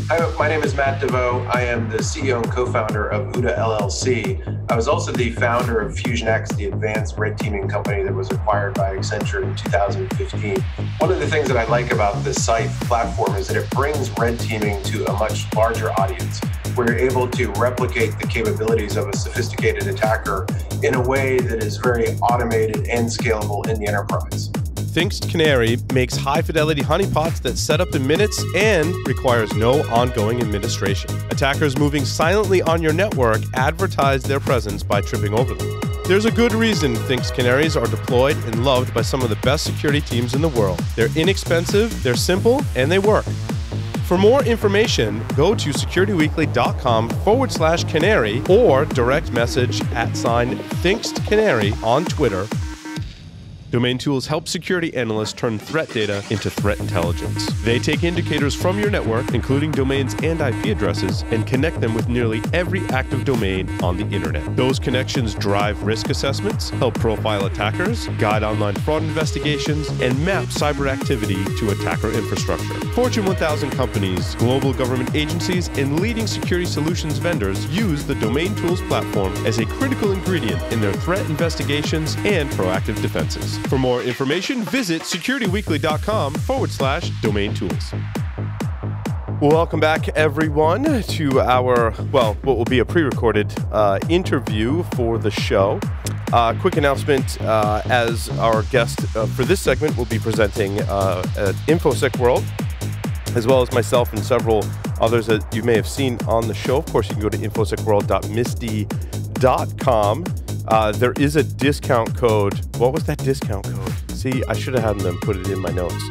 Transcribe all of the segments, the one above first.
Hi, my name is Matt DeVoe. I am the CEO and co-founder of UDA LLC. I was also the founder of FusionX, the advanced red teaming company that was acquired by Accenture in 2015. One of the things that I like about the Scythe platform is that it brings red teaming to a much larger audience. We're able to replicate the capabilities of a sophisticated attacker in a way that is very automated and scalable in the enterprise. Thinkst Canary makes high-fidelity honeypots that set up in minutes and requires no ongoing administration. Attackers moving silently on your network advertise their presence by tripping over them. There's a good reason Thinkst Canaries are deployed and loved by some of the best security teams in the world. They're inexpensive, they're simple, and they work. For more information, go to securityweekly.com/canary or direct message @ThinkstCanary on Twitter. Domain Tools help security analysts turn threat data into threat intelligence. They take indicators from your network, including domains and IP addresses, and connect them with nearly every active domain on the internet. Those connections drive risk assessments, help profile attackers, guide online fraud investigations, and map cyber activity to attacker infrastructure. Fortune 1000 companies, global government agencies, and leading security solutions vendors use the Domain Tools platform as a critical ingredient in their threat investigations and proactive defenses. For more information, visit securityweekly.com/domain tools. Welcome back, everyone, to our, what will be a pre-recorded interview for the show. Quick announcement, as our guest for this segment will be presenting at InfoSec World, as well as myself and several others that you may have seen on the show. Of course, you can go to infosecworld.misty.com. There is a discount code. What was that discount code? See, I should have had them put it in my notes.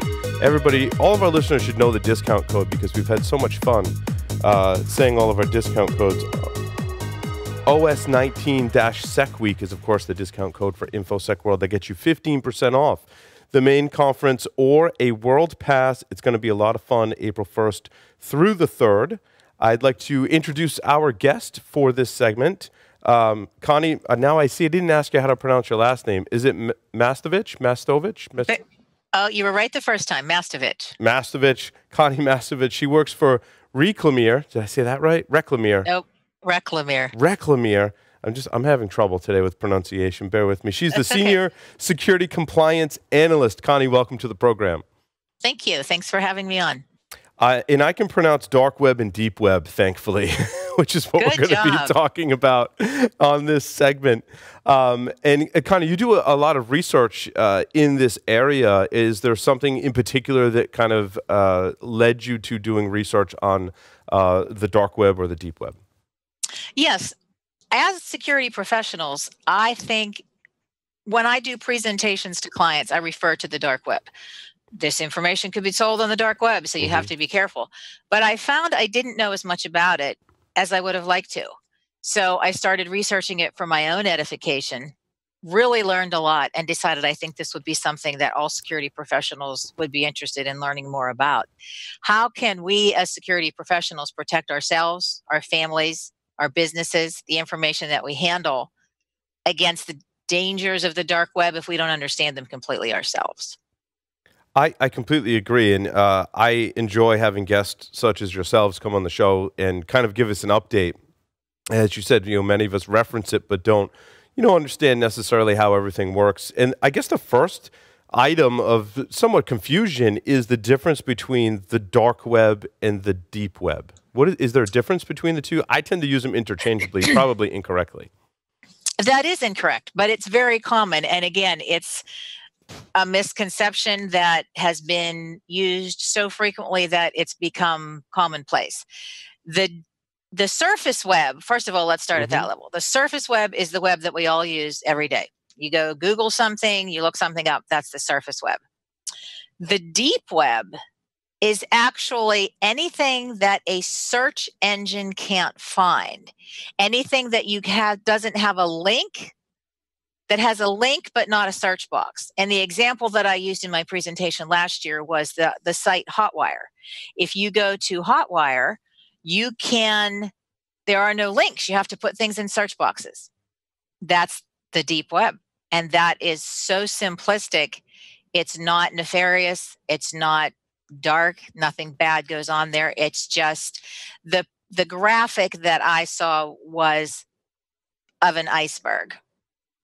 Everybody, all of our listeners should know the discount code because we've had so much fun saying all of our discount codes. OS19-Sec Week is, of course, the discount code for InfoSec World that gets you 15% off the main conference or a world pass. It's going to be a lot of fun, April 1st through the 3rd. I'd like to introduce our guest for this segment. Connie, now I see I didn't ask you how to pronounce your last name. Is it Mastovich? Oh, you were right the first time. Mastovich. Connie Mastovich. She works for Reclamier. Did I say that right? Reclamier. Nope. Reclamier. I'm having trouble today with pronunciation. Bear with me. She's the Senior Security Compliance Analyst. Connie, welcome to the program. Thank you. Thanks for having me on. And I can pronounce dark web and deep web, thankfully, which is what we're going to be talking about on this segment. And Connie, you do a lot of research in this area. Is there something in particular that kind of led you to doing research on the dark web or the deep web? Yes. As security professionals, I think when I do presentations to clients, I refer to the dark web. This information could be sold on the dark web, so you have to be careful. But I found I didn't know as much about it as I would have liked to. So I started researching it for my own edification, really learned a lot, and decided I think this would be something that all security professionals would be interested in learning more about. How can we as security professionals protect ourselves, our families, our businesses, the information that we handle against the dangers of the dark web if we don't understand them completely ourselves? I completely agree, and I enjoy having guests such as yourselves come on the show and kind of give us an update. As you said, many of us reference it, but don't, understand necessarily how everything works. And I guess the first item of somewhat confusion is the difference between the dark web and the deep web. Is there a difference between the two? I tend to use them interchangeably, probably incorrectly. That is incorrect, but it's very common. And again, it's a misconception that has been used so frequently that it's become commonplace. The surface web, first of all, let's start at that level. The surface web is the web that we all use every day. You go Google something, you look something up, that's the surface web. The deep web is actually anything that a search engine can't find. Anything that doesn't have a link, that has a link but not a search box. And the example that I used in my presentation last year was the site Hotwire. If you go to Hotwire, there are no links. You have to put things in search boxes. That's the deep web. And that is so simplistic. It's not nefarious. It's not dark. Nothing bad goes on there. It's just the graphic that I saw was of an iceberg.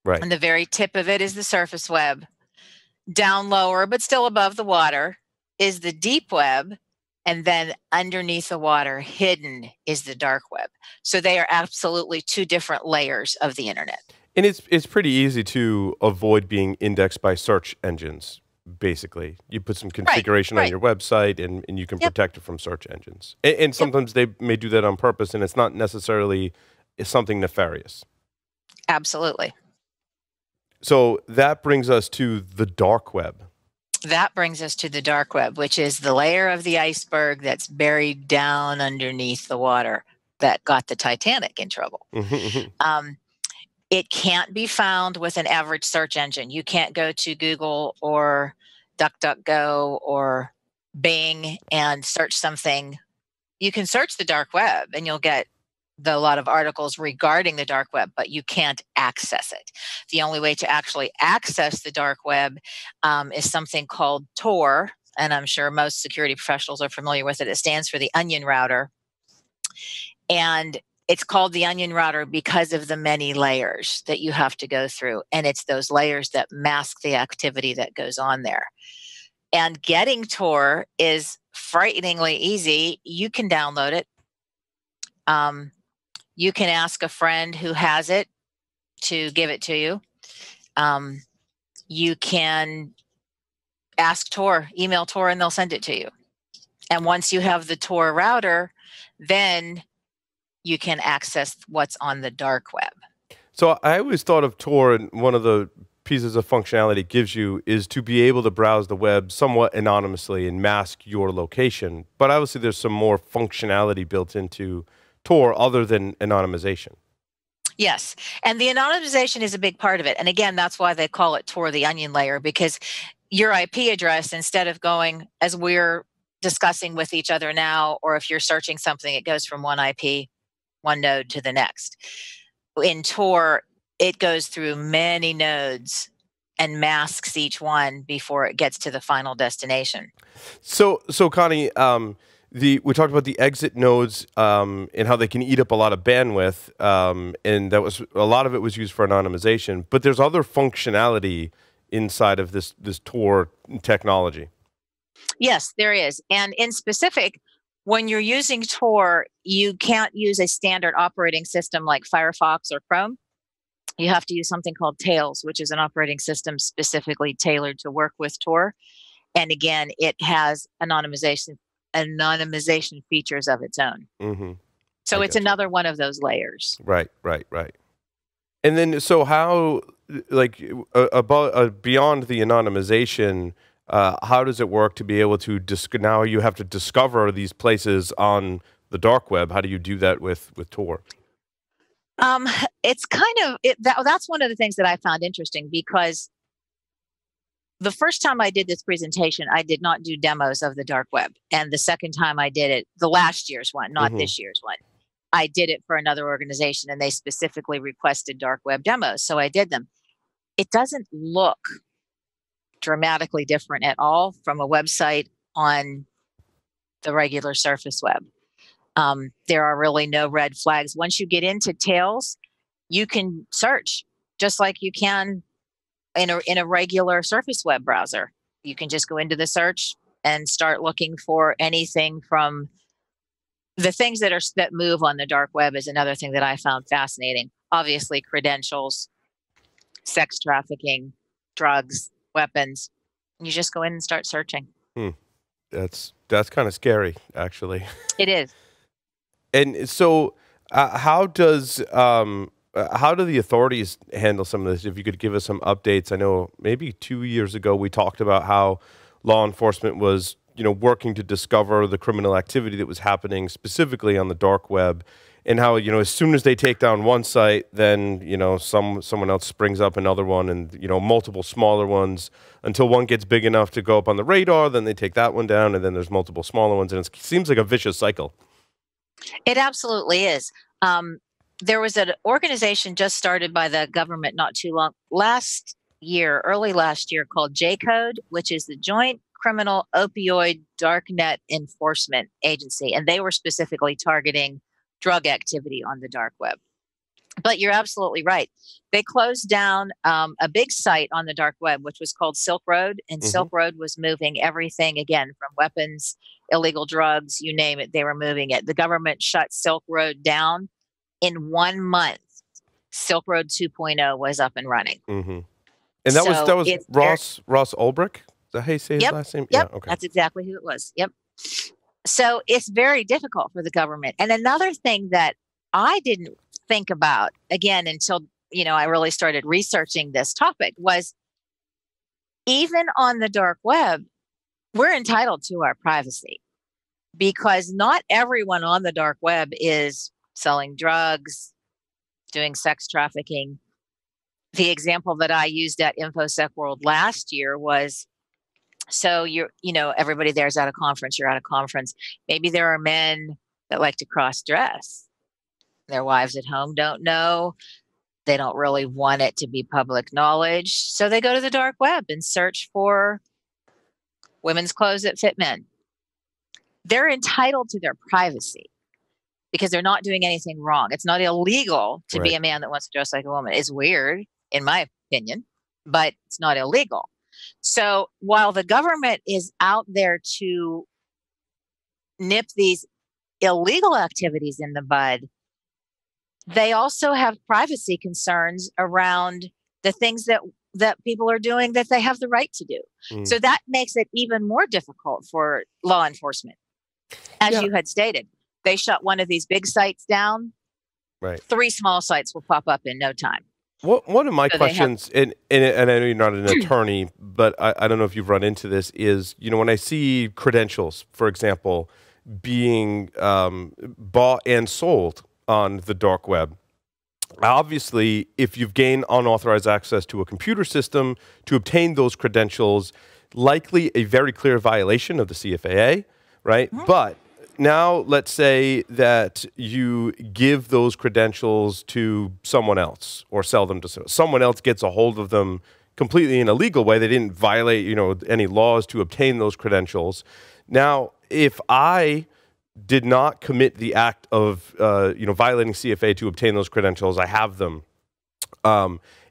Right. And the very tip of it is the surface web. Down lower, but still above the water, is the deep web. And then underneath the water, hidden, is the dark web. So they are absolutely two different layers of the internet. And it's pretty easy to avoid being indexed by search engines, basically. You put some configuration on your website, and you can protect it from search engines. And sometimes they may do that on purpose, and it's not necessarily something nefarious. Absolutely. So that brings us to the dark web. That brings us to the dark web, which is the layer of the iceberg that's buried down underneath the water that got the Titanic in trouble. It can't be found with an average search engine. You can't go to Google or DuckDuckGo or Bing and search something. You can search the dark web and you'll get a lot of articles regarding the dark web, but you can't access it. The only way to actually access the dark web is something called Tor, and I'm sure most security professionals are familiar with it. It stands for the Onion Router. And it's called the Onion Router because of the many layers that you have to go through. And it's those layers that mask the activity that goes on there. And getting Tor is frighteningly easy. You can download it. You can ask a friend who has it to give it to you. You can ask Tor, email Tor, and they'll send it to you. And once you have the Tor router, then you can access what's on the dark web. So I always thought of Tor, and one of the pieces of functionality it gives you is to be able to browse the web somewhat anonymously and mask your location. But obviously there's some more functionality built into Tor other than anonymization. Yes. And the anonymization is a big part of it. And again, that's why they call it Tor the onion layer, because your IP address, instead of going, as we're discussing with each other now, or if you're searching something, it goes from one IP, one node to the next. In Tor, it goes through many nodes and masks each one before it gets to the final destination. So Connie, we talked about the exit nodes and how they can eat up a lot of bandwidth, and that was a lot of it was used for anonymization. But there's other functionality inside of this Tor technology. Yes, there is. And in specific, when you're using Tor, you can't use a standard operating system like Firefox or Chrome. You have to use something called Tails, which is an operating system specifically tailored to work with Tor. And again, it has anonymization features of its own. Mm-hmm. So it's another one of those layers. Right. And then, so how, like, beyond the anonymization, how does it work to be able to now you have to discover these places on the dark web? How do you do that with Tor? It's kind of that's one of the things that I found interesting, because the first time I did this presentation, I did not do demos of the dark web. And the second time I did it, the last year's one, not this year's one, I did it for another organization, and they specifically requested dark web demos. So I did them. It doesn't look dramatically different at all from a website on the regular surface web. There are really no red flags. Once you get into Tails, you can search just like you can in a regular surface web browser. You can just go into the search and start looking for anything from the things that move on the dark web is another thing that I found fascinating. Obviously, credentials, sex trafficking, drugs, weapons. You just go in and start searching. That's kind of scary, actually. It is. And so, how do the authorities handle some of this? If you could give us some updates. I know maybe 2 years ago we talked about how law enforcement was, working to discover the criminal activity that was happening specifically on the dark web, and how, as soon as they take down one site, then, someone else springs up another one, and, multiple smaller ones until one gets big enough to go up on the radar. Then they take that one down, and then there's multiple smaller ones, and it seems like a vicious cycle. It absolutely is. There was an organization just started by the government not too long early last year, called JCODE, which is the Joint Criminal Opioid Darknet Enforcement Agency, and they were specifically targeting drug activity on the dark web. But you're absolutely right. They closed down a big site on the dark web, which was called Silk Road. And Silk Road was moving everything, again, from weapons, illegal drugs, you name it, they were moving it. The government shut Silk Road down in 1 month. Silk Road 2.0 was up and running. And that was Ross Ulbricht? Is that how you say his last name? Yep. Yeah, okay. That's exactly who it was. Yep. So it's very difficult for the government. And another thing that I didn't think about, again, until, I really started researching this topic, was even on the dark web, we're entitled to our privacy, because not everyone on the dark web is selling drugs, doing sex trafficking. The example that I used at InfoSec World last year was, so everybody there's at a conference, you're at a conference. Maybe there are men that like to cross-dress. Their wives at home don't know. They don't really want it to be public knowledge. So they go to the dark web and search for women's clothes that fit men. They're entitled to their privacy because they're not doing anything wrong. It's not illegal to be a man that wants to dress like a woman. It's weird, in my opinion, but it's not illegal. So while the government is out there to nip these illegal activities in the bud, they also have privacy concerns around the things that people are doing that they have the right to do. So that makes it even more difficult for law enforcement. As you had stated, they shut one of these big sites down. Right. 3 small sites will pop up in no time. One of my questions, and I know you're not an attorney, but I don't know if you've run into this, is, when I see credentials, for example, being bought and sold on the dark web, obviously, if you've gained unauthorized access to a computer system to obtain those credentials, likely a very clear violation of the CFAA, right? But now let's say that you give those credentials to someone else or sell them to someone else, gets a hold of them completely in a legal way. They didn't violate, any laws to obtain those credentials. Now, if I did not commit the act of, violating CFA to obtain those credentials, I have them.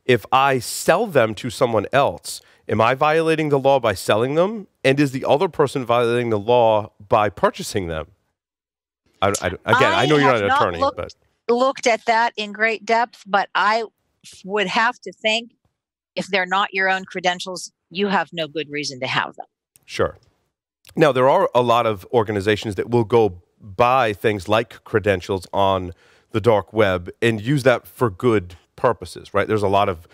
If I sell them to someone else, am I violating the law by selling them? And is the other person violating the law by purchasing them? I know you're not an attorney, but looked at that in great depth, but I would have to think if they're not your own credentials, you have no good reason to have them. Sure. Now, there are a lot of organizations that will go buy things like credentials on the dark web and use that for good purposes, right? There's a lot of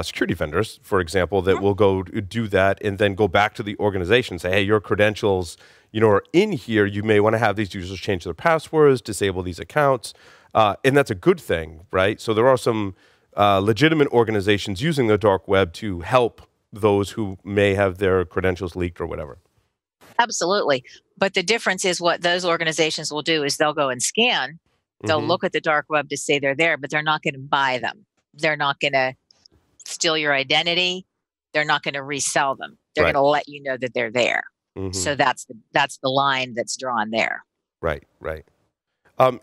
security vendors, for example, that will go do that and then go back to the organization and say, hey, your credentials, are in here. You may want to have these users change their passwords, disable these accounts, and that's a good thing, right? So there are some legitimate organizations using the dark web to help those who may have their credentials leaked or whatever. Absolutely. But the difference is what those organizations will do is they'll go and scan. They'll look at the dark web to say they're there, but they're not going to buy them. They're not going to steal your identity. They're not going to resell them. They're going to let you know that they're there. So that's the line that's drawn there. Right.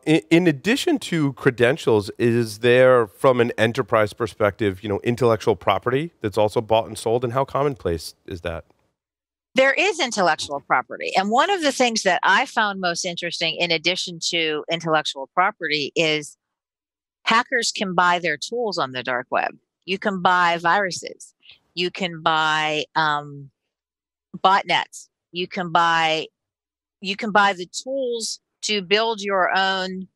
In addition to credentials, is there, from an enterprise perspective, intellectual property that's also bought and sold, and how commonplace is that? There is intellectual property. And one of the things that I found most interesting, in addition to intellectual property, is hackers can buy their tools on the dark web. You can buy viruses. You can buy botnets. You can buy the tools to build your own,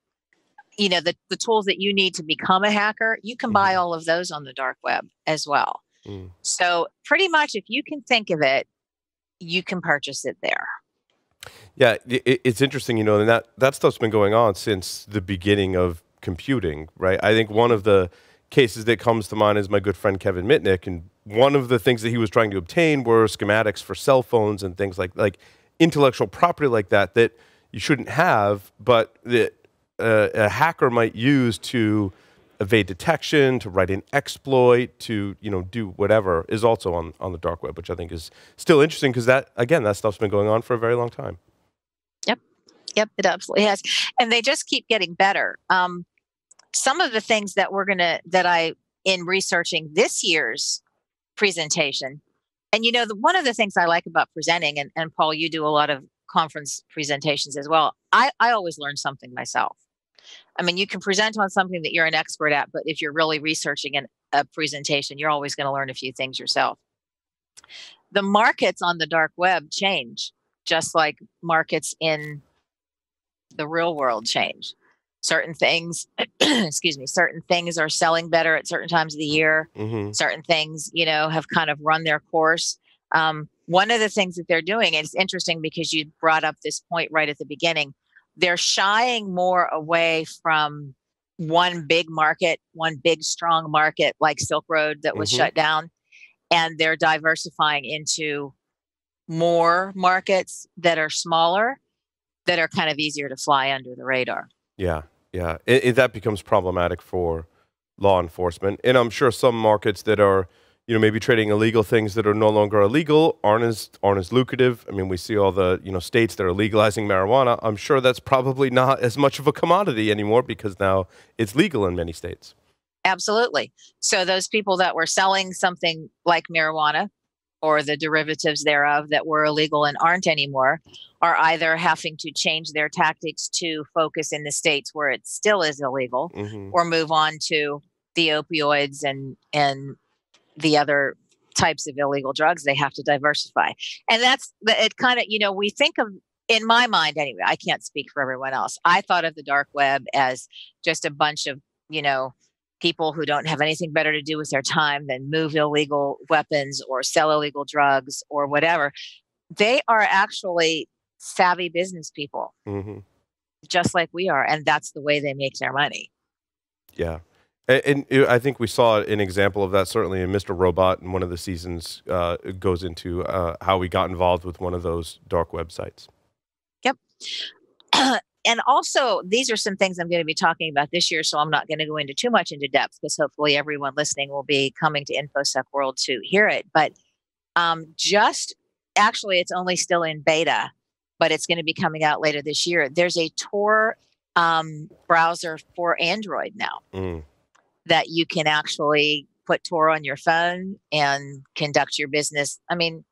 the tools that you need to become a hacker. You can buy all of those on the dark web as well. So pretty much, if you can think of it, you can purchase it there. Yeah, it's interesting, and that stuff's been going on since the beginning of computing, right? I think one of the cases that comes to mind is my good friend Kevin Mitnick, and one of the things that he was trying to obtain were schematics for cell phones and things like intellectual property like that you shouldn't have, but that a hacker might use to evade detection, to write an exploit, to do whatever, is also on the dark web, which I think is still interesting because that stuff's been going on for a very long time. Yep, it absolutely has, and they just keep getting better. Some of the things that in researching this year's presentation, and one of the things I like about presenting, and Paul, you do a lot of conference presentations as well. I always learn something myself. I mean, you can present on something that you're an expert at, but if you're really researching a presentation, you're always going to learn a few things yourself. The markets on the dark web change, just like markets in the real world change. Certain things, certain things are selling better at certain times of the year. Mm-hmm. Certain things, have kind of run their course. One of the things that they're doing, and it's interesting because you brought up this point right at the beginning, they're shying more away from one big market, one big strong market like Silk Road that was shut down, and they're diversifying into more markets that are smaller, that are kind of easier to fly under the radar. Yeah. That becomes problematic for law enforcement. And I'm sure some markets that are, maybe trading illegal things that are no longer illegal aren't as lucrative. I mean, we see all the, states that are legalizing marijuana. I'm sure that's probably not as much of a commodity anymore because now it's legal in many states. Absolutely. So those people that were selling something like marijuana or the derivatives thereof that were illegal and aren't anymore are either having to change their tactics to focus in the states where it still is illegal, or move on to the opioids and the other types of illegal drugs. They have to diversify. And that's it kind of, we think of, in my mind anyway, I can't speak for everyone else. I thought of the dark web as just a bunch of, people who don't have anything better to do with their time than move illegal weapons or sell illegal drugs or whatever. They are actually savvy business people, just like we are. And that's the way they make their money. Yeah. And I think we saw an example of that certainly in Mr. Robot, in one of the seasons. It goes into how we got involved with one of those dark websites. Yep. And also, these are some things I'm going to be talking about this year, so I'm not going to go into too much into depth because hopefully everyone listening will be coming to InfoSec World to hear it. But actually, it's only still in beta, but it's going to be coming out later this year. There's a Tor browser for Android now that you can actually put Tor on your phone and conduct your business. I mean,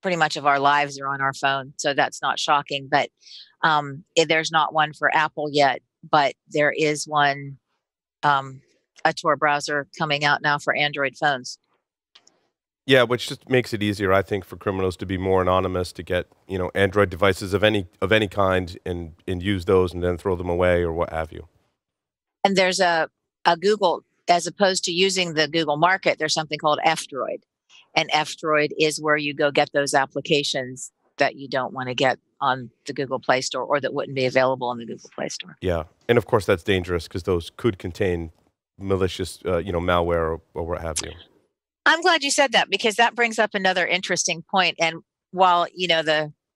pretty much of our lives are on our phone, so that's not shocking. But there's not one for Apple yet, but there is one, a Tor browser coming out now for Android phones. Yeah, which just makes it easier, I think, for criminals to be more anonymous, to get Android devices of any kind and use those and then throw them away or what have you. And there's a Google, as opposed to using the Google Market, there's something called F-Droid. And F-Droid is where you go get those applications that you don't want to get on the Google Play Store or that wouldn't be available on the Google Play Store. Yeah. And of course, that's dangerous because those could contain malicious, malware or what have you. I'm glad you said that because that brings up another interesting point. And while,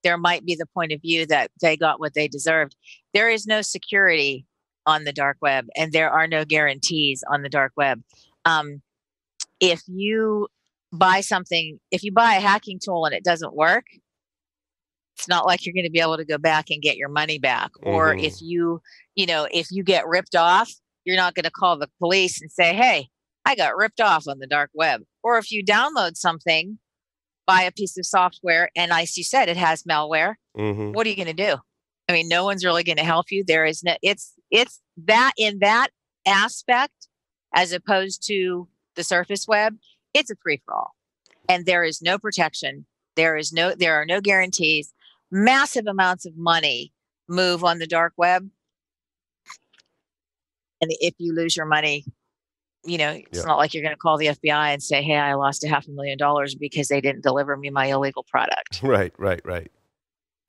there might be the point of view that they got what they deserved, there is no security on the dark web and there are no guarantees on the dark web. If you buy a hacking tool and it doesn't work, it's not like you're going to be able to go back and get your money back. Or if you get ripped off, you're not going to call the police and say, hey, I got ripped off on the dark web. Or if you download something, buy a piece of software, and as you said, it has malware, what are you going to do? I mean, no one's really going to help you. There is no, it's that in that aspect, as opposed to the surface web, it's a free-for-all. And there is no protection. There are no guarantees. Massive amounts of money move on the dark web. And if you lose your money, it's not like you're going to call the FBI and say, hey, I lost $500,000 because they didn't deliver me my illegal product. Right.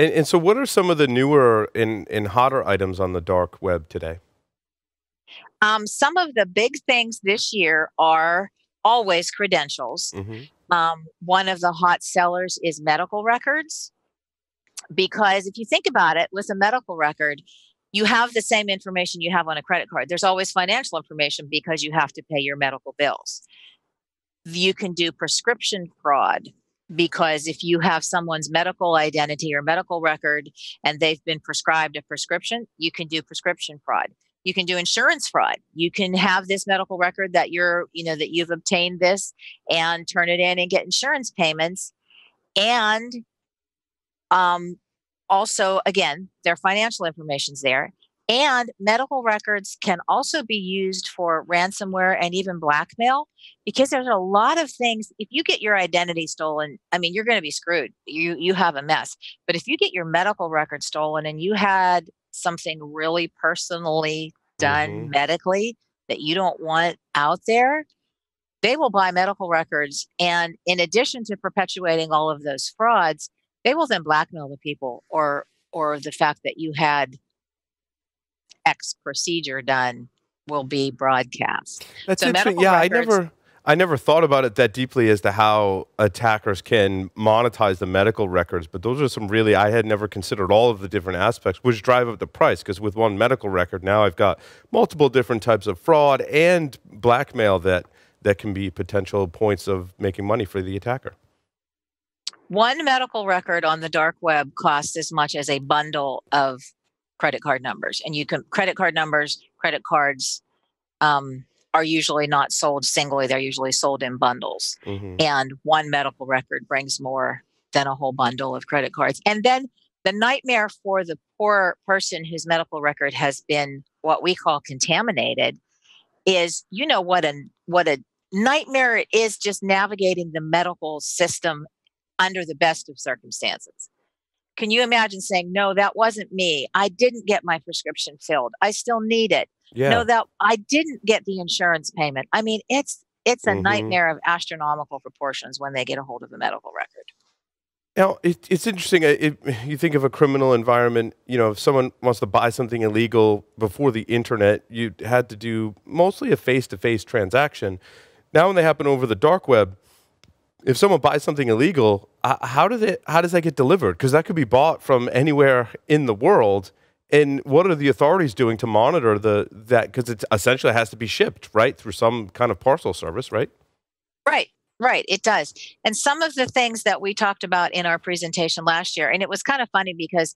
And so what are some of the newer and hotter items on the dark web today? Some of the big things this year are always credentials. One of the hot sellers is medical records. Because if you think about it, with a medical record, you have the same information you have on a credit card. There's always financial information because you have to pay your medical bills. You can do prescription fraud because if you have someone's medical identity or medical record and they've been prescribed a prescription, you can do prescription fraud. You can do insurance fraud. You can have this medical record that that you've obtained this and turn it in and get insurance payments. And also, again, their financial information's there. And medical records can also be used for ransomware and even blackmail, because there's a lot of things. If you get your identity stolen, I mean, you're going to be screwed. You have a mess. But if you get your medical record stolen and you had something really personally done medically that you don't want out there, they will buy medical records. And in addition to perpetuating all of those frauds, they will then blackmail the people or the fact that you had X procedure done will be broadcast. That's interesting. Yeah, I never thought about it that deeply as to how attackers can monetize the medical records, but those are some really, I had never considered all of the different aspects, which drive up the price, because with one medical record, now I've got multiple different types of fraud and blackmail that can be potential points of making money for the attacker. One medical record on the dark web costs as much as a bundle of credit card numbers. And credit cards are usually not sold singly. They're usually sold in bundles. And one medical record brings more than a whole bundle of credit cards. And then the nightmare for the poor person whose medical record has been what we call contaminated is, what a nightmare it is just navigating the medical system under the best of circumstances. Can you imagine saying, no, that wasn't me. I didn't get my prescription filled. I still need it. Yeah. No, that I didn't get the insurance payment. I mean, it's a nightmare of astronomical proportions when they get a hold of a medical record. Now, it's interesting. You think of a criminal environment, if someone wants to buy something illegal before the internet, you had to do mostly a face-to-face transaction. Now, when they happen over the dark web, if someone buys something illegal, how does that get delivered? Because that could be bought from anywhere in the world. And what are the authorities doing to monitor that? Because it essentially has to be shipped, right, through some kind of parcel service, right? Right. It does. And some of the things that we talked about in our presentation last year, and it was kind of funny because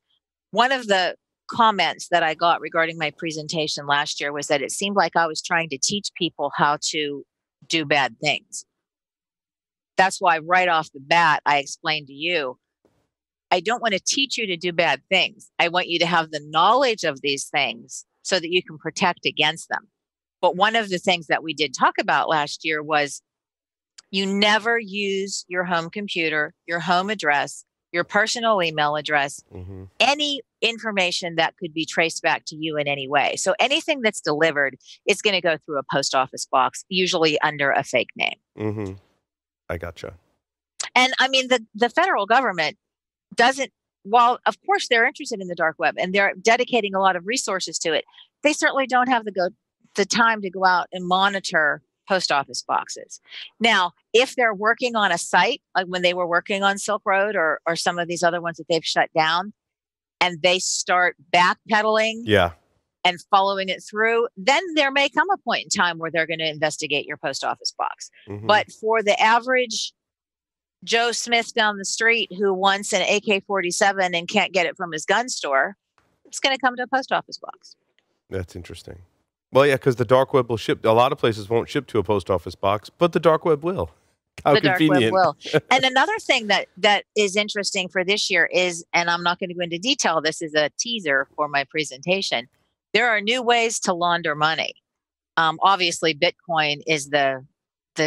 one of the comments that I got regarding my presentation last year was that it seemed like I was trying to teach people how to do bad things. That's why right off the bat, I explained to you, I don't want to teach you to do bad things. I want you to have the knowledge of these things so that you can protect against them. But one of the things that we did talk about last year was you never use your home computer, your home address, your personal email address, any information that could be traced back to you in any way. So anything that's delivered is going to go through a post office box, usually under a fake name. I gotcha. And I mean, the federal government doesn't, while of course they're interested in the dark web and they're dedicating a lot of resources to it, they certainly don't have the time to go out and monitor post office boxes. Now, if they're working on a site, like when they were working on Silk Road or some of these other ones that they've shut down, and they start backpedaling and following it through, then there may come a point in time where they're going to investigate your post office box. But for the average Joe Smith down the street who wants an AK-47 and can't get it from his gun store, it's going to come to a post office box. That's interesting. Well, yeah, because the dark web will ship. A lot of places won't ship to a post office box, but the dark web will. How the convenient. Dark web will. And another thing that is interesting for this year is, and I'm not going to go into detail, this is a teaser for my presentation, there are new ways to launder money. Obviously, Bitcoin is the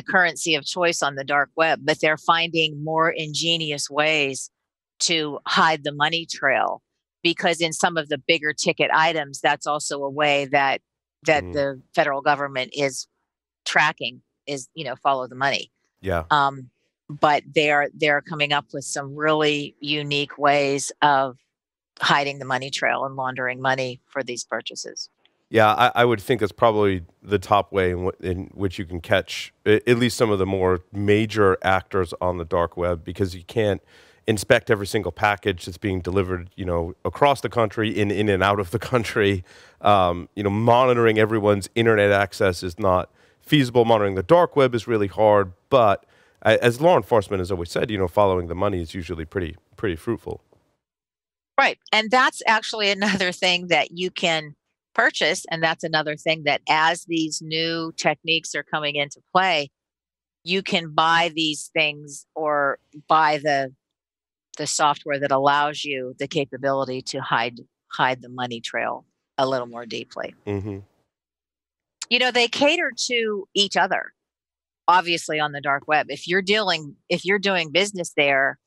currency of choice on the dark web, but they're finding more ingenious ways to hide the money trail, because in some of the bigger ticket items, that's also a way that the federal government is tracking, is, follow the money. Yeah. But they're coming up with some really unique ways of hiding the money trail and laundering money for these purchases. Yeah, I would think that's probably the top way in which you can catch at least some of the more major actors on the dark web, because you can't, inspect every single package that's being delivered, across the country, in and out of the country. Monitoring everyone's internet access is not feasible. Monitoring the dark web is really hard. But as law enforcement has always said, following the money is usually pretty fruitful. Right. And that's actually another thing that you can purchase. And that's another thing that as these new techniques are coming into play, you can buy these things or buy the software that allows you the capability to hide the money trail a little more deeply. Mm-hmm. They cater to each other, obviously, on the dark web. If you're doing business there,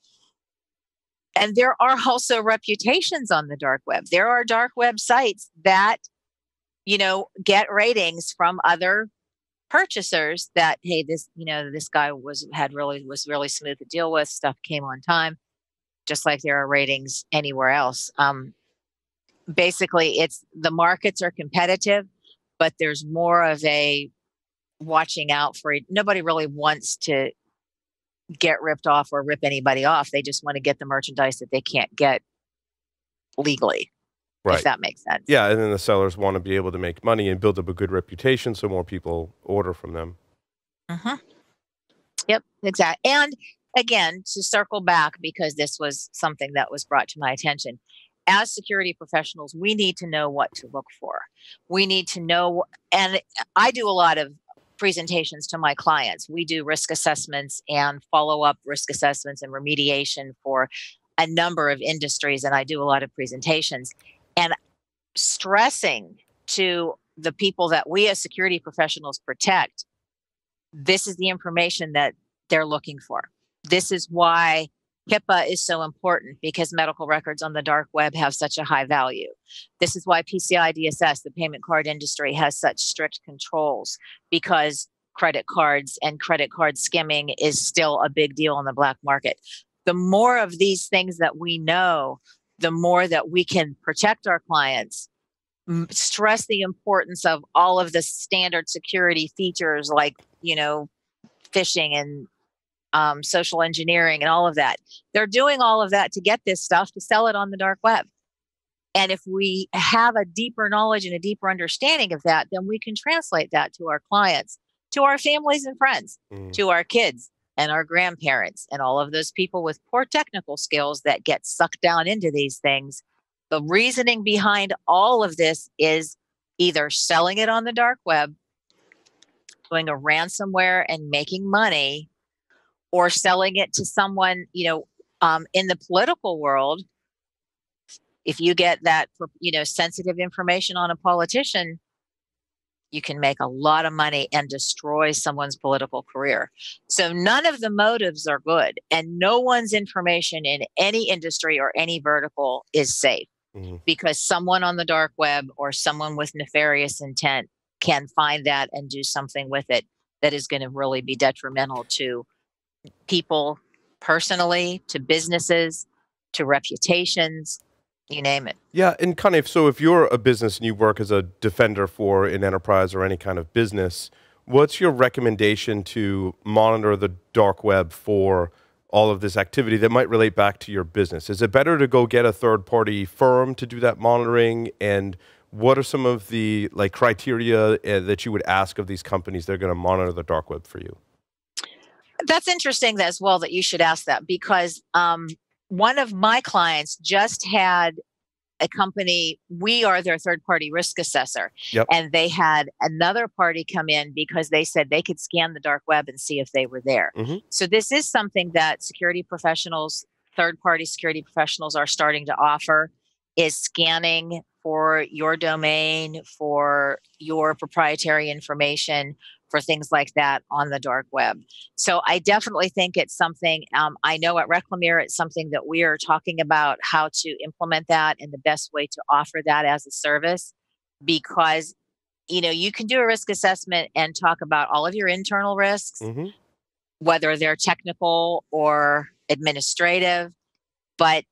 and there are also reputations on the dark web. There are dark web sites that, get ratings from other purchasers that, hey, this guy was really smooth to deal with. Stuff came on time, just like there are ratings anywhere else. Basically, it's the markets are competitive, but there's more of a watching out for it. Nobody really wants to get ripped off or rip anybody off. They just want to get the merchandise that they can't get legally, right? If that makes sense. Yeah, and then the sellers want to be able to make money and build up a good reputation so more people order from them. Mm-hmm. Yep, exactly. And again, to circle back, because this was something that was brought to my attention, as security professionals, we need to know what to look for. We need to know, and I do a lot of presentations to my clients. We do risk assessments and follow-up risk assessments and remediation for a number of industries, and I do a lot of presentations. And stressing to the people that we as security professionals protect, this is the information that they're looking for. This is why HIPAA is so important, because medical records on the dark web have such a high value. This is why PCI DSS, the payment card industry, has such strict controls, because credit cards and credit card skimming is still a big deal in the black market. The more of these things that we know, the more that we can protect our clients, stress the importance of all of the standard security features like, phishing and social engineering and all of that. They're doing all of that to get this stuff to sell it on the dark web. And if we have a deeper knowledge and a deeper understanding of that, then we can translate that to our clients, to our families and friends, to our kids and our grandparents and all of those people with poor technical skills that get sucked down into these things. The reasoning behind all of this is either selling it on the dark web, doing a ransomware and making money, or selling it to someone, in the political world. If you get that, sensitive information on a politician, you can make a lot of money and destroy someone's political career. So none of the motives are good, and no one's information in any industry or any vertical is safe, because someone on the dark web or someone with nefarious intent can find that and do something with it that is going to really be detrimental to people personally, to businesses, to reputations, you name it. Yeah, and kind of, so if you're a business and you work as a defender for an enterprise or any kind of business, what's your recommendation to monitor the dark web for all of this activity that might relate back to your business? Is it better to go get a third-party firm to do that monitoring? And what are some of the criteria that you would ask of these companies that are going to monitor the dark web for you? That's interesting as well that you should ask that, because one of my clients just had a company, we are their third-party risk assessor. Yep. And they had another party come in because they said they could scan the dark web and see if they were there. So this is something that security professionals, third-party security professionals, are starting to offer, is scanning for your domain, for your proprietary information, for things like that on the dark web. So I definitely think it's something, I know at Reclamere, it's something that we are talking about how to implement that and the best way to offer that as a service, because, you can do a risk assessment and talk about all of your internal risks, whether they're technical or administrative, but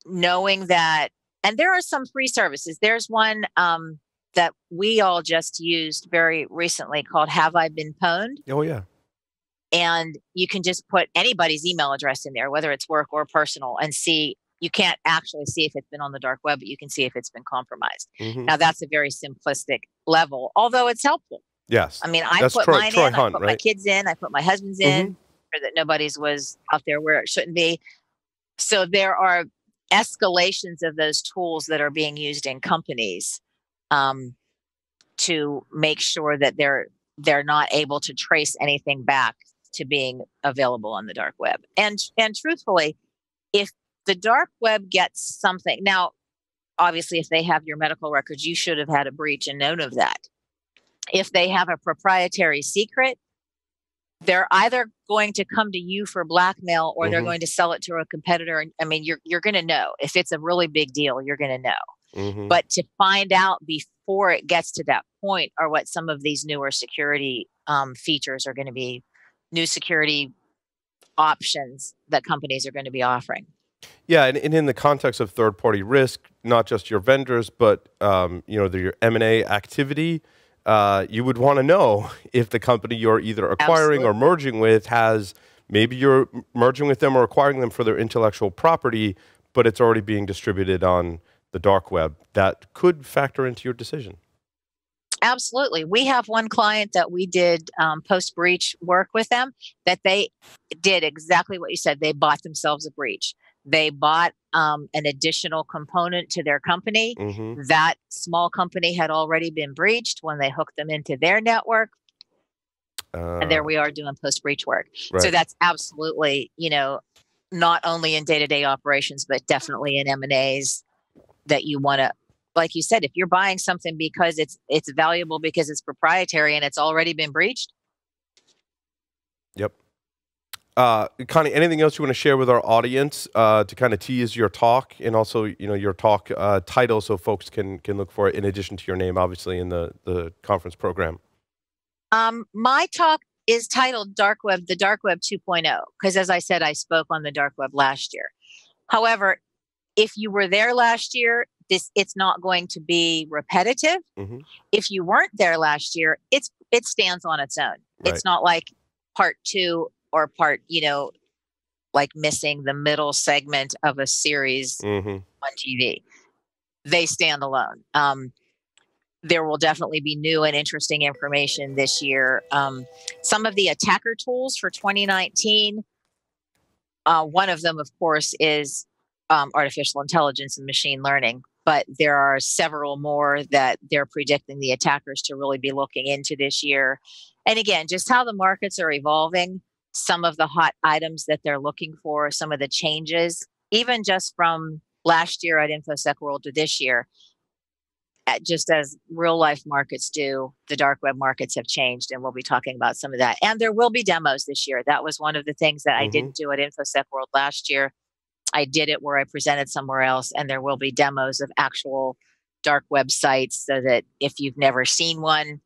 knowing that, and there are some free services. There's one that we all just used very recently called Have I Been Pwned? Oh, yeah. And you can just put anybody's email address in there, whether it's work or personal, and see. You can't actually see if it's been on the dark web, but you can see if it's been compromised. Mm-hmm. Now, that's a very simplistic level, although it's helpful. Yes. I mean, I That's put mine Troy in, Hunt, I put right? my kids in, I put my husband's in, so that nobody's was out there where it shouldn't be. So there are escalations of those tools that are being used in companies to make sure that they're not able to trace anything back to being available on the dark web. And truthfully, if the dark web gets something, now, obviously, if they have your medical records, you should have had a breach and known of that. If they have a proprietary secret, they're either going to come to you for blackmail or they're going to sell it to a competitor. And I mean, you're going to know. If it's a really big deal, you're going to know. But to find out before it gets to that point are what some of these newer security features are going to be, new security options that companies are going to be offering. Yeah, and in the context of third-party risk, not just your vendors, but your M&A activity, you would want to know if the company you're either acquiring or merging with has, maybe you're merging with them or acquiring them for their intellectual property, but it's already being distributed on the dark web. That could factor into your decision. Absolutely. We have one client that we did post-breach work with them that they did exactly what you said. They bought themselves a breach. They bought an additional component to their company. That small company had already been breached when they hooked them into their network. And there we are doing post-breach work. Right. So that's absolutely, not only in day-to-day operations, but definitely in M&As that you want to, like you said, if you're buying something because it's valuable because it's proprietary and it's already been breached. Yep. Connie, anything else you want to share with our audience to kind of tease your talk, and also your talk title, so folks can look for it in addition to your name, obviously, in the conference program? My talk is titled the Dark Web 2.0, because as I said, I spoke on the dark web last year. However, if you were there last year, it's not going to be repetitive. If you weren't there last year, it stands on its own. Right. It's not like part two or part, like missing the middle segment of a series on TV. They stand alone. There will definitely be new and interesting information this year. Some of the attacker tools for 2019, one of them, of course, is artificial intelligence and machine learning. But there are several more that they're predicting the attackers to really be looking into this year. And again, just how the markets are evolving, some of the hot items that they're looking for, some of the changes, even just from last year at InfoSec World to this year, just as real life markets do, the dark web markets have changed, and we'll be talking about some of that. And there will be demos this year. That was one of the things that I didn't do at InfoSec World last year. I did it where I presented somewhere else, and there will be demos of actual dark web sites so that if you've never seen one,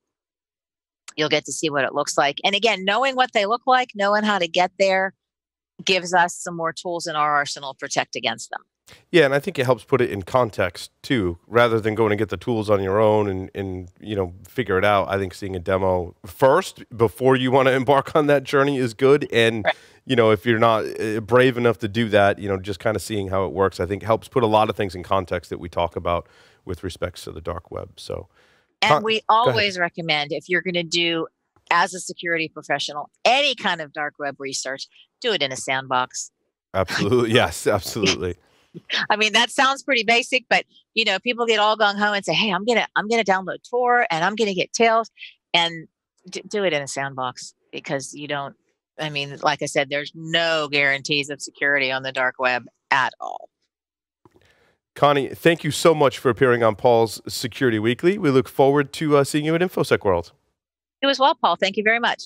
you'll get to see what it looks like. And again, knowing what they look like, knowing how to get there, gives us some more tools in our arsenal to protect against them. Yeah, and I think it helps put it in context too, rather than going to get the tools on your own and figure it out. I think seeing a demo first before you want to embark on that journey is good. And right. If you're not brave enough to do that, just kind of seeing how it works, I think helps put a lot of things in context that we talk about with respects to the dark web. So, and we always recommend, if you're going to do, as a security professional, any kind of dark web research, do it in a sandbox. Absolutely. Yes, absolutely. I mean, that sounds pretty basic, but people get all gung ho and say, "Hey, I'm gonna download Tor and I'm gonna get Tails," and do it in a sandbox, because you don't. I mean, like I said, there's no guarantees of security on the dark web at all. Connie, thank you so much for appearing on Paul's Security Weekly. We look forward to seeing you at InfoSec World. You as well, Paul. Thank you very much.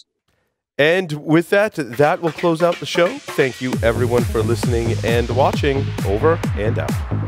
And with that will close out the show. Thank you, everyone, for listening and watching. Over and out.